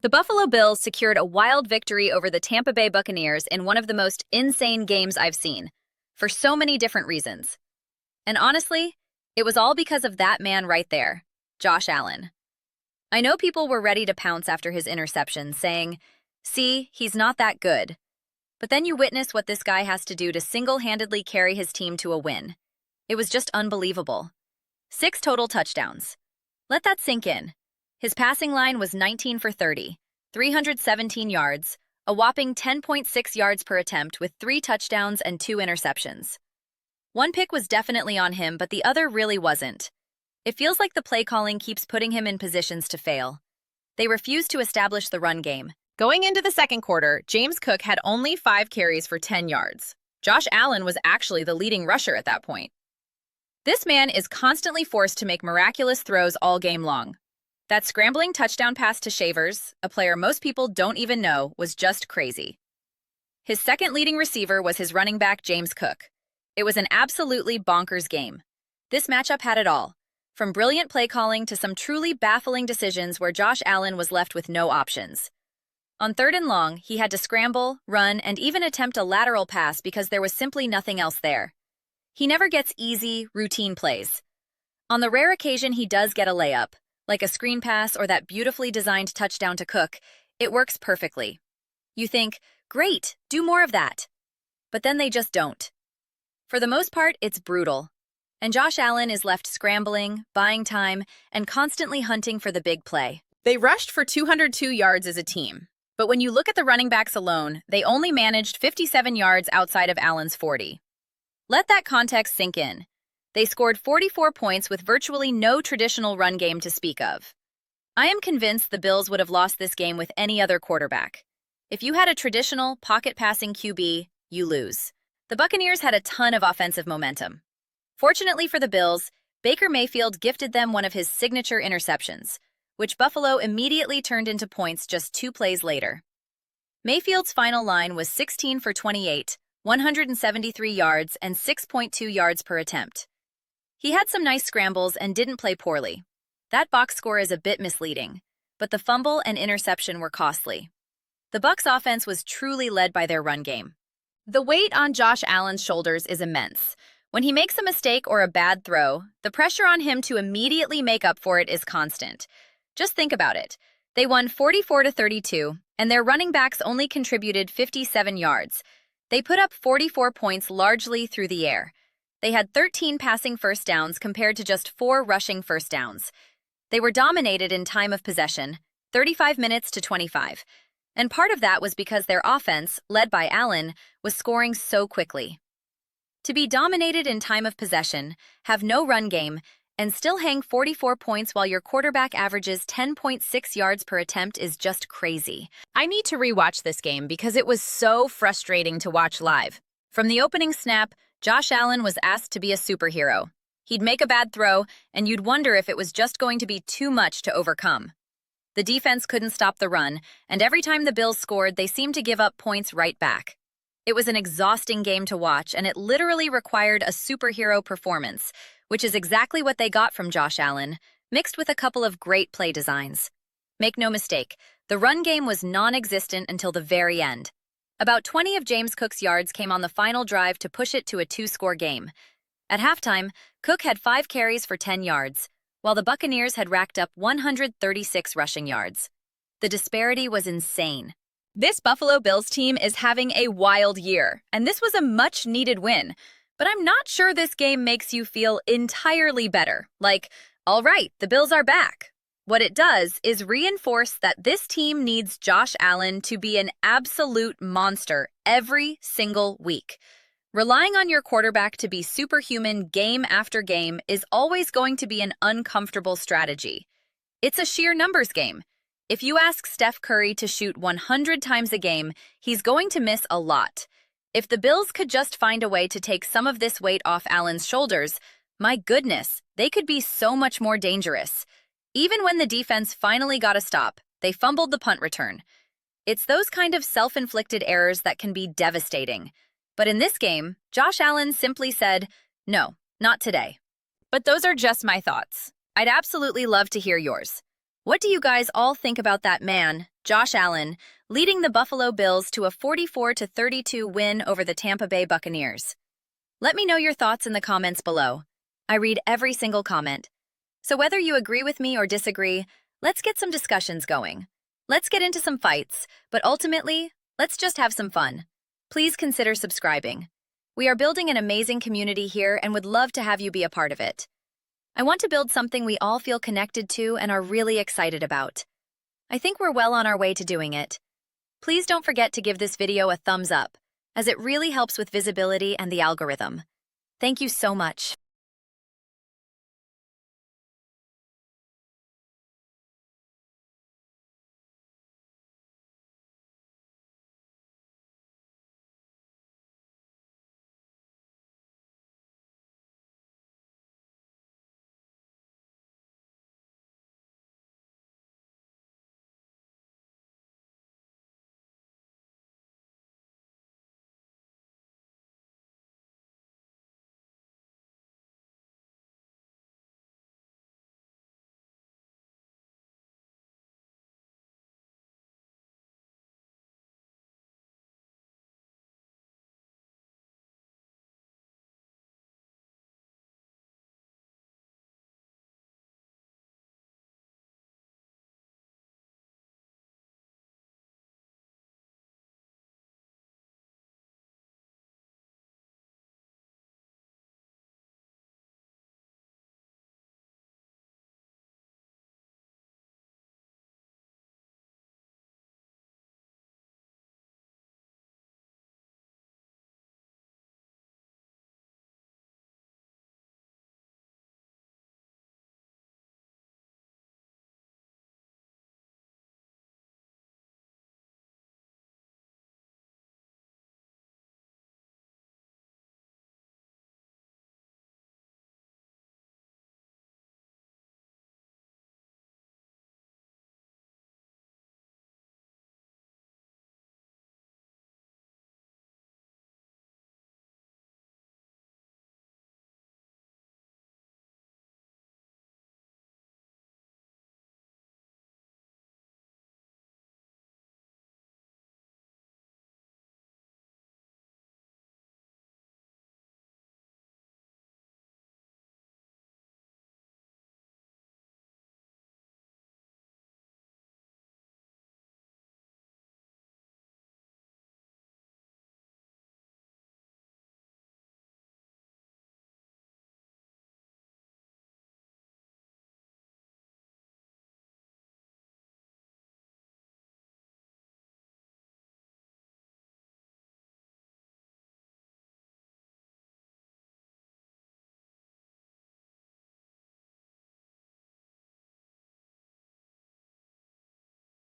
The Buffalo Bills secured a wild victory over the Tampa Bay Buccaneers in one of the most insane games I've seen, for so many different reasons. And honestly, it was all because of that man right there, Josh Allen. I know people were ready to pounce after his interception, saying, "See, he's not that good." But then you witness what this guy has to do to single-handedly carry his team to a win. It was just unbelievable. 6 total touchdowns. Let that sink in. His passing line was 19 for 30, 317 yards, a whopping 10.6 yards per attempt with 3 touchdowns and 2 interceptions. One pick was definitely on him, but the other really wasn't. It feels like the play calling keeps putting him in positions to fail. They refuse to establish the run game. Going into the second quarter, James Cook had only 5 carries for 10 yards. Josh Allen was actually the leading rusher at that point. This man is constantly forced to make miraculous throws all game long. That scrambling touchdown pass to Shavers, a player most people don't even know, was just crazy. His second leading receiver was his running back, James Cook. It was an absolutely bonkers game. This matchup had it all, from brilliant play calling to some truly baffling decisions where Josh Allen was left with no options. On 3rd and long, he had to scramble, run, and even attempt a lateral pass because there was simply nothing else there. He never gets easy, routine plays. On the rare occasion he does get a layup, like a screen pass or that beautifully designed touchdown to Cook, it works perfectly. You think, great, do more of that. But then they just don't. For the most part, it's brutal. And Josh Allen is left scrambling, buying time, and constantly hunting for the big play. They rushed for 202 yards as a team. But when you look at the running backs alone, they only managed 57 yards outside of Allen's 40. Let that context sink in. They scored 44 points with virtually no traditional run game to speak of. I am convinced the Bills would have lost this game with any other quarterback. If you had a traditional, pocket-passing QB, you lose. The Buccaneers had a ton of offensive momentum. Fortunately for the Bills, Baker Mayfield gifted them one of his signature interceptions, which Buffalo immediately turned into points just 2 plays later. Mayfield's final line was 16 for 28, 173 yards, and 6.2 yards per attempt. He had some nice scrambles and didn't play poorly. That box score is a bit misleading, but the fumble and interception were costly. The Bucs' offense was truly led by their run game. The weight on Josh Allen's shoulders is immense. When he makes a mistake or a bad throw, the pressure on him to immediately make up for it is constant. Just think about it. They won 44-32, and their running backs only contributed 57 yards. They put up 44 points largely through the air. They had 13 passing first downs compared to just 4 rushing first downs. They were dominated in time of possession, 35 minutes to 25. And part of that was because their offense, led by Allen, was scoring so quickly. To be dominated in time of possession, have no run game, and still hang 44 points while your quarterback averages 10.6 yards per attempt is just crazy. I need to rewatch this game because it was so frustrating to watch live. From the opening snap, Josh Allen was asked to be a superhero. He'd make a bad throw, and you'd wonder if it was just going to be too much to overcome. The defense couldn't stop the run, and every time the Bills scored, they seemed to give up points right back. It was an exhausting game to watch, and it literally required a superhero performance, which is exactly what they got from Josh Allen, mixed with a couple of great play designs. Make no mistake, the run game was non-existent until the very end. About 20 of James Cook's yards came on the final drive to push it to a 2-score game. At halftime, Cook had 5 carries for 10 yards, while the Buccaneers had racked up 136 rushing yards. The disparity was insane. This Buffalo Bills team is having a wild year, and this was a much-needed win. But I'm not sure this game makes you feel entirely better. Like, all right, the Bills are back. What it does is reinforce that this team needs Josh Allen to be an absolute monster every single week. Relying on your quarterback to be superhuman game after game is always going to be an uncomfortable strategy. It's a sheer numbers game. If you ask Steph Curry to shoot 100 times a game, he's going to miss a lot. If the Bills could just find a way to take some of this weight off Allen's shoulders, my goodness, they could be so much more dangerous. Even when the defense finally got a stop, they fumbled the punt return. It's those kind of self-inflicted errors that can be devastating. But in this game, Josh Allen simply said, "No, not today." But those are just my thoughts. I'd absolutely love to hear yours. What do you guys all think about that man, Josh Allen, leading the Buffalo Bills to a 44-32 win over the Tampa Bay Buccaneers. Let me know your thoughts in the comments below. I read every single comment. So whether you agree with me or disagree, let's get some discussions going. Let's get into some fights, but ultimately, let's just have some fun. Please consider subscribing. We are building an amazing community here and would love to have you be a part of it. I want to build something we all feel connected to and are really excited about. I think we're well on our way to doing it. Please don't forget to give this video a thumbs up, as it really helps with visibility and the algorithm. Thank you so much.